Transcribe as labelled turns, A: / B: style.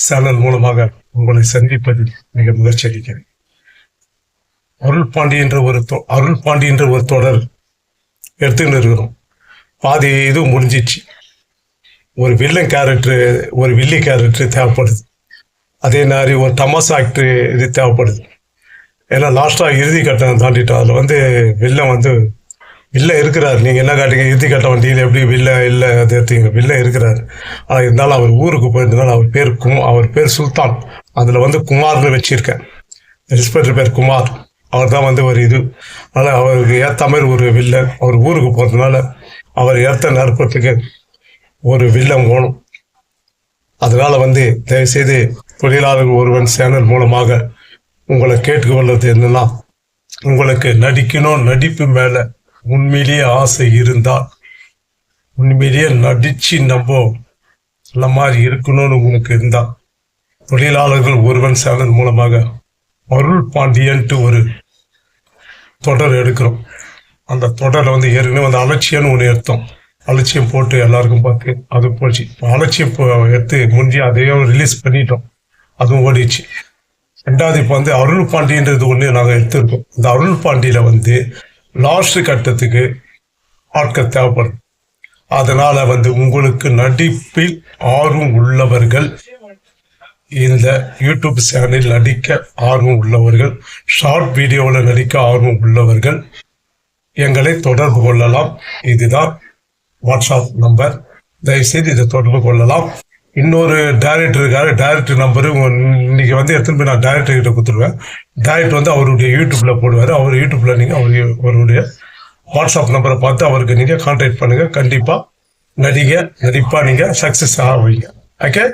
A: Channel மூலமாக உங்களை சந்திப்பதில் மிக முயற்சி அளிக்கிறேன். அருள்பாண்டி என்ற ஒரு தொடர் எடுத்துக்கிட்டு இருக்கிறோம். பாதி இது முடிஞ்சிச்சு. ஒரு வில்லன் கேரக்டர், ஒரு வில்லி கேரக்டர் தேவைப்படுது. அதே மாதிரி ஒரு தமாஸ் ஆக்டர் இது தேவைப்படுது. ஏன்னா லாஸ்ட்டாக இறுதி கட்டம் தாண்டிட்டோம். அதில் வில்ல இருக்கிறார். நீங்கள் என்ன காட்டுங்க, இறுதி கட்டம் வண்டியில் எப்படி வில்ல இல்லை அது எடுத்தீங்க, வில்ல இருக்கிறார். ஆனால் இருந்தாலும் அவர் ஊருக்கு போயிருந்தனால அவர் பேர் சுல்தான். அதில் குமார்னு வச்சிருக்கேன். இன்ஸ்பெக்டர் பேர் குமார். அவர் தான் ஒரு இது. அதனால் அவருக்கு ஏற்ற மாதிரி ஒரு வில்லன். அவர் ஊருக்கு போகிறதுனால அவர் ஏற்ற நற்பத்துக்கு ஒரு வில்லம் வேணும். அதனால் தயவுசெய்து தொழிலாளர்கள் ஒருவன் சேனல் மூலமாக உங்களை கேட்டுக்கொள்வது என்னன்னா, உங்களுக்கு நடிப்பு மேலே உண்மையிலேயே ஆசை இருந்தால், உண்மையிலேயே நடிச்சு நம்ம நல்ல மாதிரி இருக்கணும்னு உங்களுக்கு இருந்தா, தொழிலாளர்கள் ஒருவன் சேனல் மூலமாக அருள் பாண்டியன்ட்டு ஒரு தொடர் எடுக்கிறோம். அந்த தொடரில் ஏற்கனவே அலட்சியம்னு ஒன்று எடுத்தோம். அலட்சியம் போட்டு எல்லாருக்கும் பார்த்து அது போச்சு. அலட்சியம் எடுத்து முடிஞ்சு அதையும் ரிலீஸ் பண்ணிட்டோம். அதுவும் ஓடிச்சு. ரெண்டாவது இப்போ அருள் பாண்டின்றது ஒன்று நாங்கள் எடுத்திருக்கோம். இந்த அருள் பாண்டியில் லாஸ்ட் கட்டத்துக்கு ஆட்கள் தேவைப்படும். அதனால உங்களுக்கு நடிப்பில் ஆர்வம் உள்ளவர்கள், இந்த யூடியூப் சேனலில் நடிக்க ஆர்வம் உள்ளவர்கள், ஷார்ட் வீடியோவில் நடிக்க ஆர்வம் உள்ளவர்கள் எங்களை தொடர்பு கொள்ளலாம். இதுதான் வாட்ஸ்அப் நம்பர். தயவுசெய்து இதை தொடர்பு கொள்ளலாம். இன்னொரு டைரக்டர் இருக்காரு. டைரக்டர் நம்பரு இன்னைக்கு எடுத்துன்னு போய் நான் டைரக்டர் கிட்ட கொடுத்துருவேன். டைரக்டர் அவருடைய யூடியூப்ல போடுவார். அவர் யூடியூப்ல நீங்க அவருடைய வாட்ஸ்அப் நம்பரை பார்த்து அவருக்கு நீங்க கான்டாக்ட் பண்ணுங்க. கண்டிப்பா நடிப்பா நீங்க சக்சஸ் ஆவீங்க. ஓகே.